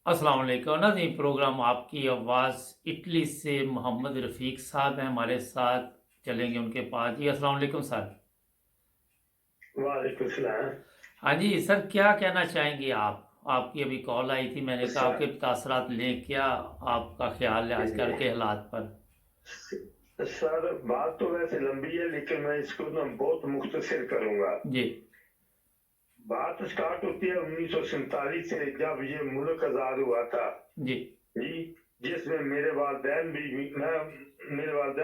अस्सलाम वालेकुम नाज़रीन। प्रोग्राम आपकी आवाज़ इटली से मोहम्मद रफ़ीक साहब हैं हमारे साथ, चलेंगे उनके पास। जी अस्सलाम वालेकुम सर। वालेकुम सलाम। हाँ जी सर, क्या कहना चाहेंगे आप? आपकी अभी कॉल आई थी, मैंने कहा सर आपके तासरात लें, क्या आपका ख्याल है आजकल के हालात पर? सर बात तो वैसे लंबी है लेकिन मैं इसको ना बहुत मुख्तसर करूंगा। जी। बात स्टार्ट होती है 1947 से, जब ये मुल्क आजाद हुआ था जी। जी, जिसमें मेरे वालदैन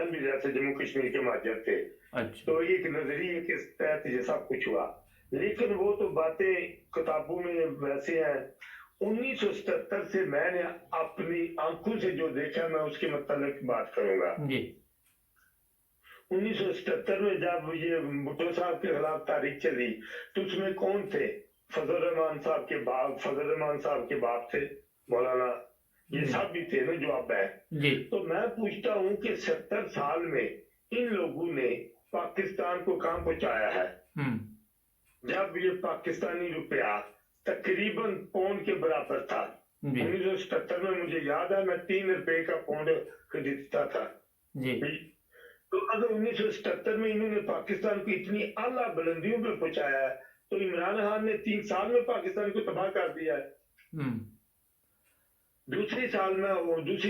भी जैसे जम्मू कश्मीर के महाजर थे। अच्छा। तो एक नजरिए के तहत ये सब कुछ हुआ, लेकिन वो तो बातें किताबों में वैसे हैं। 1977 से मैंने अपनी आंखों से जो देखा मैं उसके मतलब बात करूंगा। जी। 1977 में जब ये भुट्टो साहब के खिलाफ तारीख चली तो उसमें कौन थे? फजल रहमान साहब के बाप थे मौलाना, ये जी। सब भी थे ना जो अब है। जी। तो मैं पूछता हूँ कि 70 साल में इन लोगों ने पाकिस्तान को कहां पहुंचाया है? हम्म। जब ये पाकिस्तानी रुपया तकरीबन पौंड के बराबर था। जी। 1977 में मुझे याद है मैं 3 रुपए का पौंड खरीदता था। जी। तो अगर 1977 में इन्होंने पाकिस्तान को इतनी आला बुलंदियों पर पहुंचाया है, तो इमरान खान ने 3 साल में पाकिस्तान को तबाह कर दिया है। हम्म। दूसरी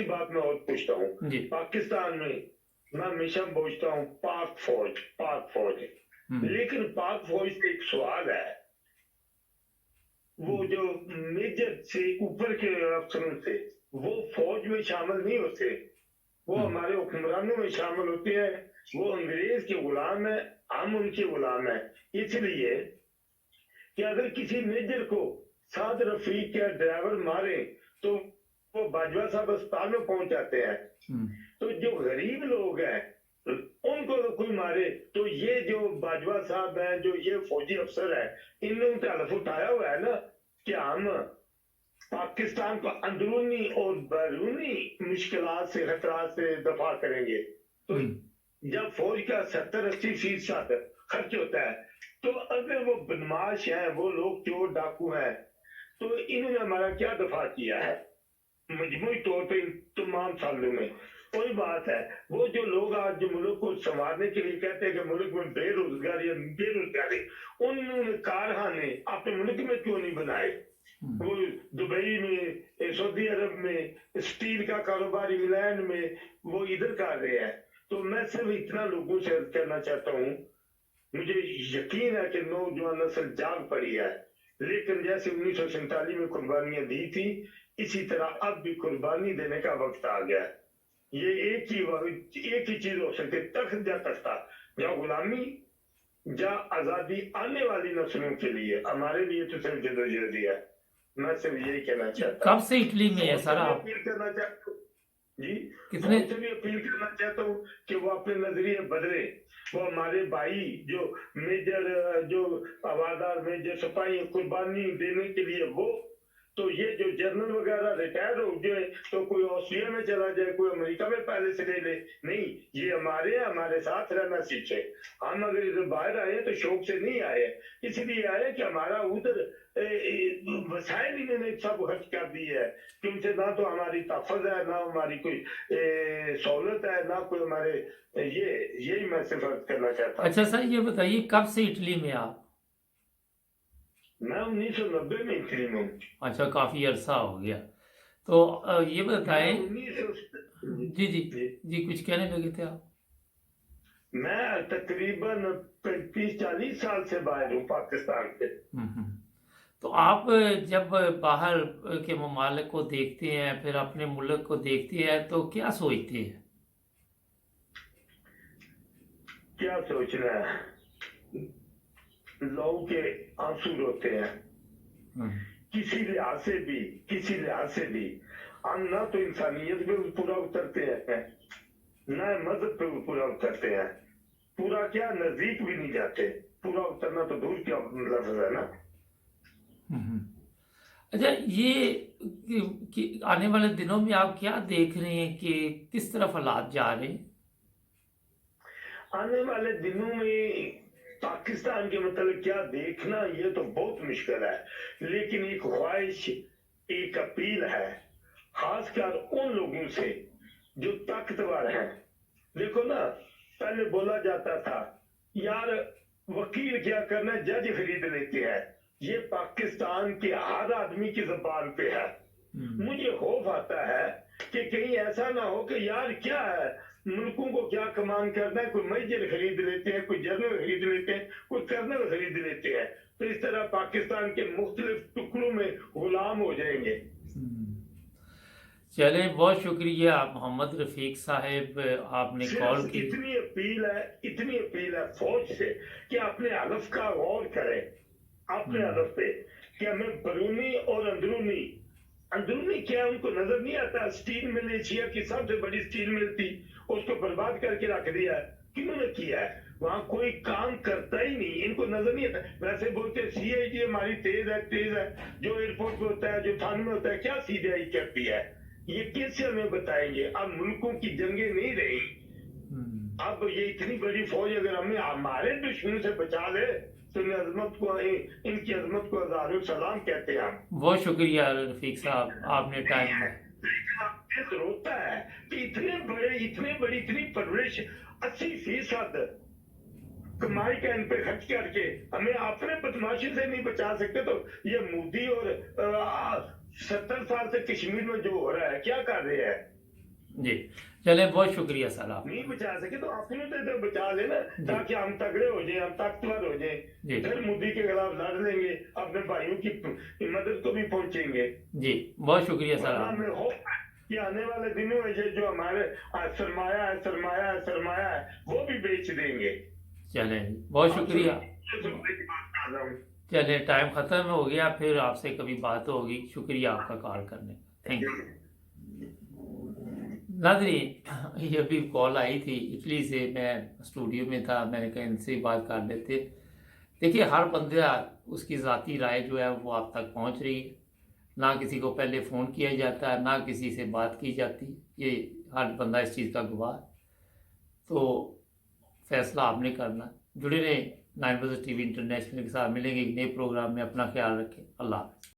बात मैं और पूछता हूँ। जी। पाकिस्तान में मैं हमेशा पूछता हूँ पाक फौज, हम्म। लेकिन पाक फौज से एक सवाल है, वो जो मेजर से ऊपर के अफसरों थे वो फौज में शामिल नहीं होते, वो हम्म। हमारे हुक्मरानों में शामिल होते हैं। वो अंग्रेज के गुलाम है, हम उनके गुलाम है। इसलिए कि अगर किसी मेजर को साद रफीक या ड्राइवर मारे तो वो बाजवा साहब अस्पताल में पहुंच जाते हैं। हम्म। तो जो गरीब लोग हैं उनको अगर कोई मारे तो ये जो बाजवा साहब हैं, जो ये फौजी अफसर है, इन्होंने तो हलफ उठाया हुआ है ना कि हम पाकिस्तान को अंदरूनी और बैरूनी मुश्किलात से खतरा से दफा करेंगे। तो हम्म। जब फौज का 70-80% खर्च होता है, तो अगर वो बदमाश हैं, वो लोग चोर डाकू हैं, तो इन्होंने हमारा क्या दफा किया है मजमूई तौर पर इन तमाम सालों में? कोई बात है, वो जो लोग आज जो मुल्क को संवारने के लिए कहते हैं कि मुल्क में बेरोजगारी, उन्होंने कारखाने अपने मुल्क में क्यों नहीं बनाए? वो दुबई में, सऊदी अरब में स्टील का कारोबार, इंग्लैंड में, वो इधर कर रहे हैं। तो मैं सिर्फ इतना लोगों से कहना चाहता हूँ, मुझे यकीन है कि नौजवान नस्ल जाग पड़ी है, लेकिन जैसे 1947 में कुर्बानियां दी थी, इसी तरह अब भी कुर्बानी देने का वक्त आ गया है। ये एक ही चीज हो सकती है, तख्त या तख्ता, या गुलामी या आजादी आने वाली नस्लों के लिए। हमारे लिए तो सिर्फ जदोजहदी है। मैं सिर्फ यही कहना चाहता कब हूँ। से इटली में है फौज सर से भी आप? अपील करना चाहता हूँ जी, कितने? फौज से भी अपील करना चाहता हूँ कि वो अपने नजरिए बदले। वो हमारे भाई जो मेजर, जो हवादार मेजर सिपाही कुर्बानी देने के लिए, वो तो ये जो जनरल वगैरह रिटायर हो जाए तो कोई ऑस्ट्रेलिया में चला जाए, कोई अमेरिका में पहले से ले ले। नहीं, ये हमारे साथ रहना सीखे। हम अगर इधर बाहर आए तो शौक से नहीं आए, इसलिए आए कि हमारा उधर वसाइल इन्होंने सब खर्च कर दी है कि उनसे ना तो हमारी तहफ़्फ़ुज़ है, ना हमारी कोई सहूलत है, ना कोई हमारे यही मैं सिर्फ अर्ज करना चाहता हूँ। अच्छा सर, ये बताइए कब से इटली में आप? मैं 1990 में इटली में हूँ। अच्छा, काफ़ी अरसा हो गया। तो ये मैं बताएं। 1900 जी जी। जी, जी, कुछ कहने लगे थे आप? मैं तकरीबन 35-40 साल से बाहर हूँ पाकिस्तान से। हम्म। तो आप जब बाहर के ममालिक को देखते हैं, फिर अपने मुल्क को देखते हैं, तो क्या सोचते हैं? क्या सोचना है, लोगों के आंसू रोते हैं। हम्म। किसी लिहाज से भी हम ना तो इंसानियत पे पूरा उतरते हैं, ना मजहब पे पूरा उतरते हैं। पूरा क्या, नजदीक भी नहीं जाते। पूरा उतरना तो दूर क्या लफ्ज है ना। हम्म। अच्छा, ये कि आने वाले दिनों में आप क्या देख रहे हैं कि किस तरफ हालात जा रहे हैं? आने वाले दिनों में पाकिस्तान के मतलब क्या देखना, ये तो बहुत मुश्किल है, लेकिन एक ख्वाहिश, ایک اپیل ہے خاص کر ان لوگوں سے جو طاقتور ہیں. دیکھو نا، پہلے بولا جاتا تھا یار وکیل کیا کرنا، جج خرید لیتے ہیں. یہ پاکستان کے ہر آدمی کی زبان پہ ہے. مجھے خوف آتا ہے کہ کہیں ایسا نہ ہو کہ یار کیا ہے، ملکوں کو کیا کمان کرنا ہے، کوئی میجر خرید لیتے ہیں، کوئی جنرل خرید لیتے ہیں، کوئی کرنل خرید لیتے ہیں، تو اس طرح پاکستان کے مختلف ٹکڑوں میں غلام ہو جائیں گے. چلیں، بہت شکریہ محمد رفیق صاحب، آپ نے کال صرف کی. اتنی اپیل ہے فوج سے کہ اپنے حلف کا غور کریں، اپنے حلف پہ، کہ ہمیں بیرونی اور اندرونی کیا ان کو نظر نہیں آتا. اسٹیل مل ایشیا کی سب سے بڑی اسٹیل مل تھی، اس کو برباد کر کے رکھ دیا ہے. کنہوں نے کیا ہے؟ وہاں کوئی کام کرتا ہی نہیں، ان کو نظر نہیں آتا. ویسے بولتے سی آئی ڈی ہماری تیز ہے، جو ایئرپورٹ پہ ہوتا ہے، جو تھانے میں ہوتا ہے، کیا سی آئی کرتی ہے؟ یہ کیسے ہمیں بتائیں گے؟ اب ملکوں کی جنگیں نہیں رہی. اب یہ اتنی بڑی فوج اگر ہمیں ہمارے دشمن سے بچا لے تو ان کی عظمت کو ہزاروں سلام کہتے ہیں ہم. بہت شکریہ رفیق صاحب، آپ نے ٹائم دیا. روتا ہے کہ اتنی پرورش 80% کمائی کا ان پہ خرچ کر کے ہمیں اپنے بدماشی سے نہیں بچا سکتے، تو یہ مودی اور 70 سال سے کشمیر میں جو ہو رہا ہے کیا کر رہے ہیں؟ جی چلیں، بہت شکریہ سر آپ. نہیں بچا سکے تو اپنے تو بچا لینا، تاکہ ہم تگڑے ہو جائیں، ہم طاقتور ہو جائیں. پھر مودی کے خلاف لڑ لیں گے، اپنے بھائیوں کی مدد کو بھی پہنچیں گے. جی بہت شکریہ سر آپ. ہمیں ہوپ ہے کہ آنے والے دنوں میں جو ہمارے سرمایہ ہے وہ بھی بیچ دیں گے. چلیں، بہت شکریہ. چلیں، ٹائم ختم ہو گیا، پھر آپ سے کبھی بات ہوگی. شکریہ آپ کا کال کرنے کا. Thank you. ناظرین، یہ ابھی کال آئی تھی اٹلی سے، میں اسٹوڈیو میں تھا، میں نے کہا ان سے بات کر لیتے. دیکھیے، ہر بندہ اس کی ذاتی رائے جو ہے وہ آپ تک پہنچ رہی ہے. نہ کسی کو پہلے فون کیا جاتا ہے، نہ کسی سے بات کی جاتی. یہ ہر بندہ اس چیز کا گواہ. تو فیصلہ آپ نے کرنا. جڑے رہیں 9 بجے ٹی وی انٹرنیشنل کے ساتھ. ملیں گے ایک نئے پروگرام میں. اپنا خیال رکھیں. اللہ حافظ.